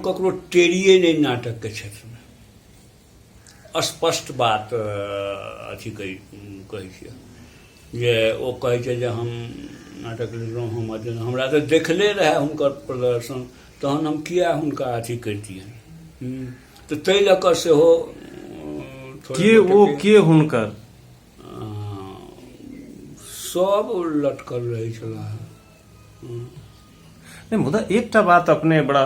ककरो टेरिए नहीं नाटक के क्षेत्र में, स्पष्ट बात अथी कहै छियै जे ओ कहै छै जे हम नाटक लिखलहुँ, हम अध्ययन, हमरा तऽ देखले रहे हुनकर प्रदर्शन, तहन हम किया हुनका अथी करितियनि। तऽ ताहि लऽ कऽ सेहो के हुनकर सब लटकल रहै छलाह। नहीं, मुदा एकटा बात अपने बड़ा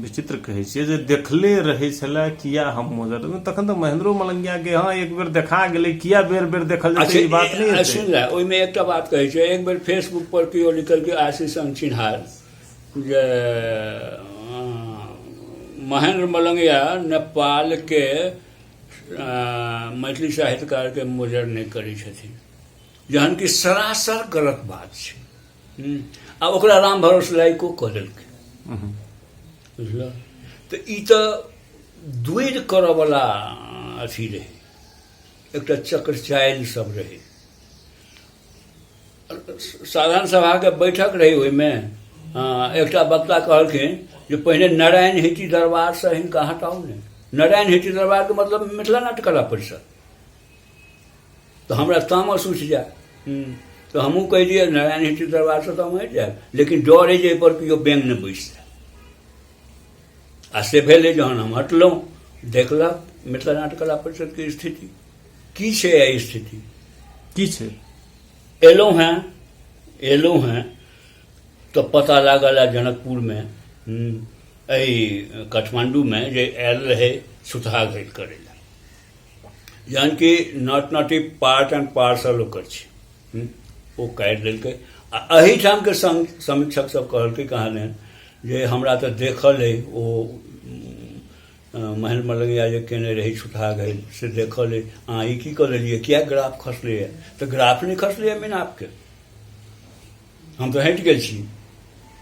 विचित्र कहै छियै जे देखले रहै छला किया हम मोजर, तखन तऽ महेंद्रो मलंगिया के हाँ एक बेर देखा गेलै, किया बेर बेर देखल जेतै, ई बात नहीं है। सुन ले, ओहिमे एकटा बात कहै छै, एक बेर फेसबुक पर केओ लिखल कि आशीष चिन्हार जे महेंद्र मलंगिया नेपाल के मैथिली साहित्यकार के मोजर नहीं करै छथिन, जहन कि सरासर गलत बात छै। आ ओकरा राम भरोसे लायको कऽ देलकै, बुझल। तऽ ई तऽ द्वैध करऽ वाला अथी रहे, एकटा चक्र चालि सब रहे। साधारण सभा के बैठक रही, ओहिमे एकटा वक्ता कहलखिन जे पहिने नारायण हिटी दरबार से हिनका हटाउ ने। नारायण हिटी दरबार के मतलब मिथिला नाट्य कला परिषद। तो हमरा तामस उठि जाए, तो हमहूँ कहि दिए नारायण हिटी दरबार से तो हम हटि जाए, लेकिन डर है जे एहि पर केओ व्यंग न बैस जाए। आ से भेलै, जहन हम हटलहुँ, देखलक मिथिला नाट्य कला परिषद के स्थिति की छै। एहि स्थिति की छै, एलहुँ हैं तो पता लागल जनकपुर में, काठमांडू में जे आयल रहे सुतहा घाट करे ला, जहन कि नट नटी पार्ट एंड पार्सल ओकर छै, ओ काटि देलकै। आ एहिठाम के समीक्षक सब कहलकै कहानी जे हमरा तऽ देखल है, ओ महेंद्र मलंगिया जे केने रही छुटहा घायल से देखल है, अहाँ ई की कऽ लेलियै, किया ग्राफ खसलै है। तऽ ग्राफ नहीं खसलै है मीनापके, हम तऽ हटि गेल छी,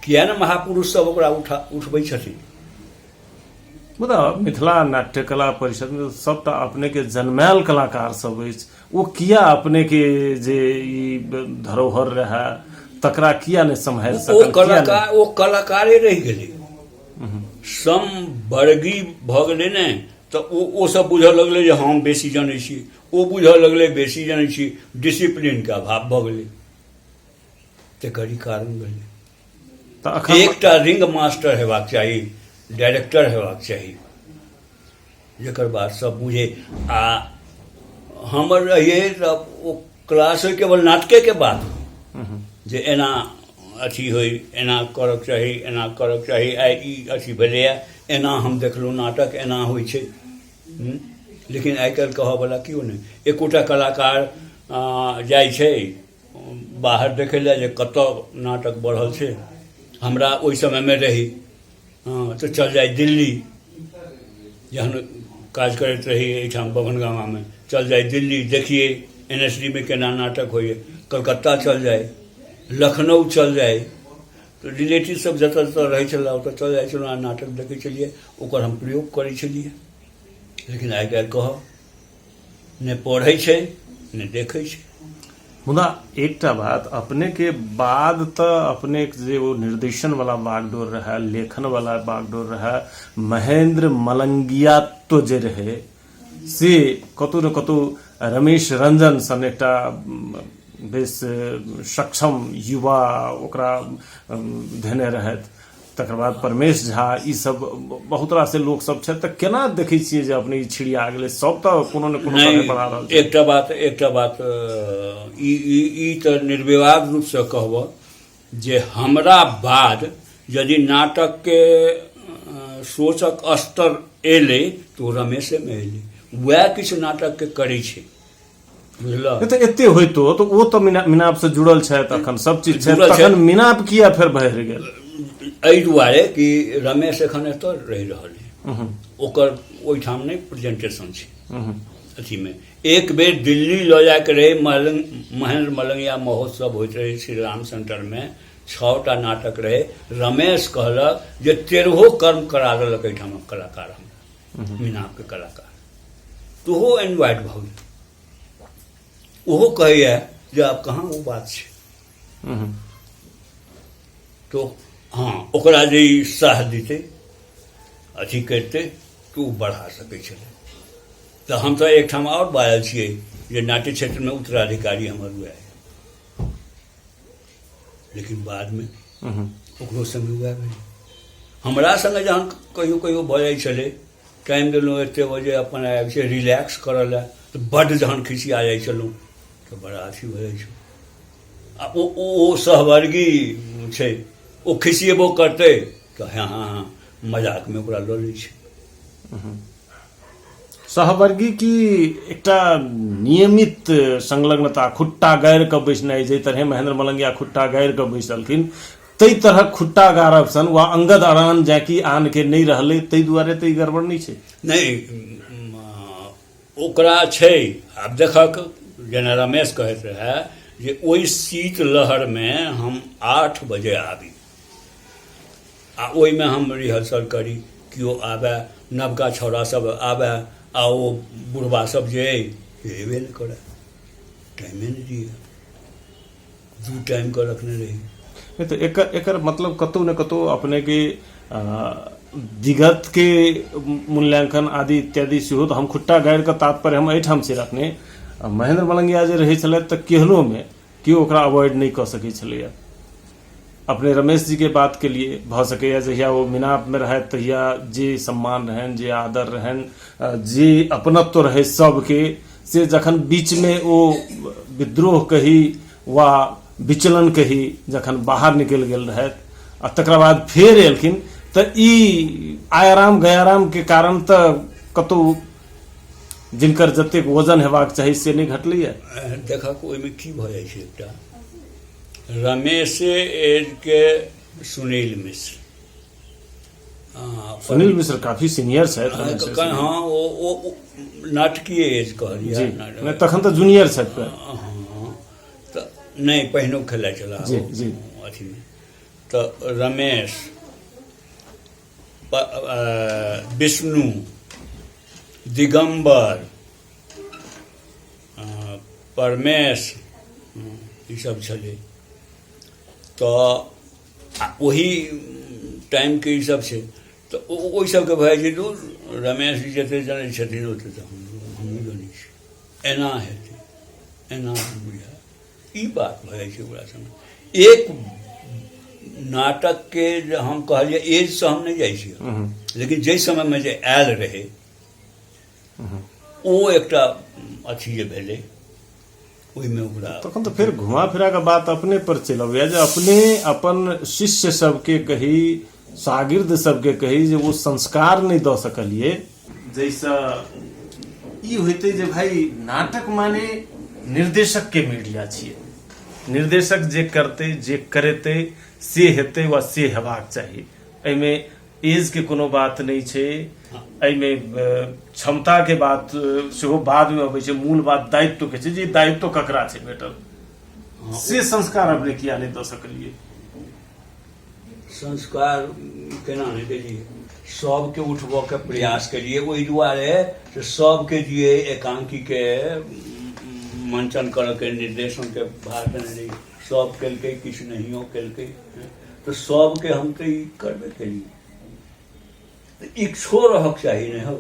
किया ने महापुरुष सब ओकरा उठबै छथिन। मुदा मिथिला नाट्य कला परिषद में सबटा अपने के जन्मायल कलाकार सब अछि, ओ किया अपने के जे ई धरोहर रहे तकरा किया ने सम्हारि सकल। ओ कलाकारे रहि गेलै, समवर्गी भऽ गेलै ने, तऽ ओ सब बुझऽ लगलै जे हम बेसी जानै छी, ओ बुझऽ लगलै बेसी जानै छी, डिसिप्लिन के अभाव भऽ गेलै। तेकर ई कारण भेलै। एकटा रिंग मास्टर हेबाक चाही, डायरेक्टर हेबाक चाही, जेकर बात सब बुझे। आ हमर रहिए ओ क्लास हो केवल नाटके के बात जे एना अथी होय, एना करक चाही, एना करक चाही, आइ ई अथी भेलैए, एना हम देखलहुँ नाटक एना होइ छै। लेकिन आइ काल्हि कहऽवला केओ नहि। एकोटा कलाकार जाइ छै बाहर देखै लए जे कतऽ नाटक बढ़ल छै। हमरा ओहि समय में रही, तो चल जाए दिल्ली, जहन काज करैत रही एहिठाम बभनगामा में, चल जाए दिल्ली देखिए NSD में केना नाटक होइए, कलकत्ता चल जाए, लखनऊ चल जाए। तो रिलेटिव सब जतऽ जतऽ रहै छलै ओतऽ चल जाइ छलहुँ, नाटक देखै छलिए, ओकर हम प्रयोग करै छलिए। लेकिन आइ काल्हि कहऽ ने पढ़ै छै ने देखै छै। मुदा एकटा बात, अपने के बाद तो अपने जे वो निर्देशन वाला बागडोर रहा, लेखन वाला बागडोर रहा, महेंद्र मलंगिया तो जे रहे से कतौ न कतौ रमेश रंजन सन एकटा बेस सक्षम युवा ओकरा धेने रहथि, तकर बाद परमेश झा, ई सब बहुत रास से लोक सब छथि। तऽ केना देखै छियै जे अपने ई छिड़िया गेलै, सब तऽ कोनो ने कोनो तरह बढ़ा रहल छै। एकटा बात ई तऽ निर्विवाद रूप से कहब जे हमरा बाद यदि नाटक के सोचक स्तर एलै तो रमेशे में एलै, वएह किछु नाटक के करै छै, बुझल। तऽ एते होइतो तो ओ तऽ मीनाप से जुड़ल छथि, अखन सब चीज छै, तखन मीनाप किया फेर भरि गेल। एहि दुआरे कि रमेश एखन एतऽ रहि रहल है, ओकर ओहिठाम नहीं प्रेजेंटेशन छै अथी में। एक बेर दिल्ली लऽ जाके रहे, महेंद्र मलंगिया महोत्सव होइत रहे श्री राम सेंटर में, 6टा नाटक रहे। रमेश कहलक जे 13 कर्म करा देलक एहिठाम कलाकार, हम मीनाप के कलाकार, तो ओहो इनवाइट भऽ गेल। ओहो कहैया जे आब कहाँ वो बात छै। तो हाँ, ओकरा जे साह देते अथी करते कि ओ बढ़ा सकै छलै। तऽ हम तऽ एकठाम आओर बाजल छियै जे नाट्य क्षेत्रमे उत्तराधिकारी हमर हुए, लेकिन बादमे ओकरो संगे उएह भेलै। हमरा संगे जहन कहियो कहियो भऽ जाइ छलै, टाइम देलहुँ एतेक बजे अपन आबि छै रिलैक्स करऽ लए, तऽ बड्ड जहन खिसिया जाइ छलहुँ तऽ बड़ा अथी भऽ जाइ छै। आ ओ सहवर्गी छै, ओ खिसिएबो करतै तऽ हाँ मजाकमे ओकरा लऽ लै छै। सहवर्गी की एकटा नियमित संलग्नता, खुट्टा गाड़ि कऽ बैसनाइ, जाहि तरहे महेंद्र मलंगिया खुट्टा गाड़ि कऽ बैसलखिन, ताहि तरहक खुट्टा गाड़ब सन वा अंगद अरान जैकी आन के नहीं रहलै, ताहि दुआरे तऽ ई गड़बड़ नहीं छै। नहीं, ओकरा छै। आब देखक, जेना रमेश कहैत रहे जे ओहि शीत लहरमे हम 8 बजे आबी आ ओहिमे हम रिहर्सल करी, केओ आबे, नवका छौड़ा सब आबे आ ओ बुढ़बा सब जे हेबे नहि करे, टाइमे नहि दिए, 2 टाइम के रखने रही। तो एकर मतलब कतौ न कतौ अपने के दिगत के मूल्यांकन आदि इत्यादि सेहो। हम खुट्टा गाड़ि के तात्पर्य हम एहिठाम से रखने, महेंद्र मलंगिया जे रहै छलथि तऽ केहनो में केओ ओकरा अवॉइड नहीं कऽ सकै छलैया। अपने रमेश जी के बात के लिए भऽ सकैया जहिया वो मिनाप में रहे तहिया जे सम्मान रहन, जे आदर रहन, जे अपनत्व रहे सबके, से जखन बीच में ओ विद्रोह कही वा विचलन कही जखन बाहर निकलि गेल रहथि आ तकर बाद फेर एलखिन, तऽ ई आयाराम गयाराम के कारण तऽ कतौ जिनकर जतेक वजन हेबाक चाही से नहीं घटलैया। देखक ओहिमे की भऽ जाइ छै, एकटा रमेशे एज के सुनील मिश्र, सुनील मिश्र काफी सीनियर छथि। हाँ, ओ नाटकीय एज कहलियै, तखन तऽ जूनियर छथि। तऽ नहीं, पहिनो खेला चला अथी। तऽ रमेश, विष्णु, दिगंबर, परमेश, ई सब छलै। तऽ वही टाइम के ई सब छै। तऽ ओहि सबके भऽ जाइ छै दूर, रमेश जी जते जनै छथिन ओते तऽ हमहूँ जनै छी, एना हेतै, एना बुझा, ई बात भऽ जाइ छै ओकरा संगे। एक नाटक के जे हम कहलिए एज से हम नहीं जाइ छियै, लेकिन जाहि समय में जे आयल रहे ओ एकटा अथी जे भेलै, ओहिमे ओकरा तखन तऽ फिर घुमा फिरा के बात अपने पर चलि अबैया जे अपने अपन शिष्य सबके कही, शागिर्द सबके कही जे वो संस्कार नहीं दऽ सकलिए। जैसा ई होइते जे भाई नाटक माने निर्देशक के मीडिया छियै, निर्देशक जे करते जे करेते से हेतै वा से हेबाक चाही। एहिमे एज के कोनो बात नहीं छै, एहिमे क्षमता के बात सेहो बाद में अबै छै, मूल बात दायित्व के छै जे दायित्व ककरा छै भेटल, से संस्कार अपने किया नहीं दऽ सकलिए। संस्कार केना नहीं देलिए, सबके उठबऽ के प्रयास करिए, ओहि दुआरे से सबके दिए, एकांकी के मंचन करऽ के, निर्देशन के भार देने रही, सब केलकै, किछु नहियो केलकै, तो सबके हम तऽ ई करबे केलिए। इच्छो रहक चाही, नहीं हो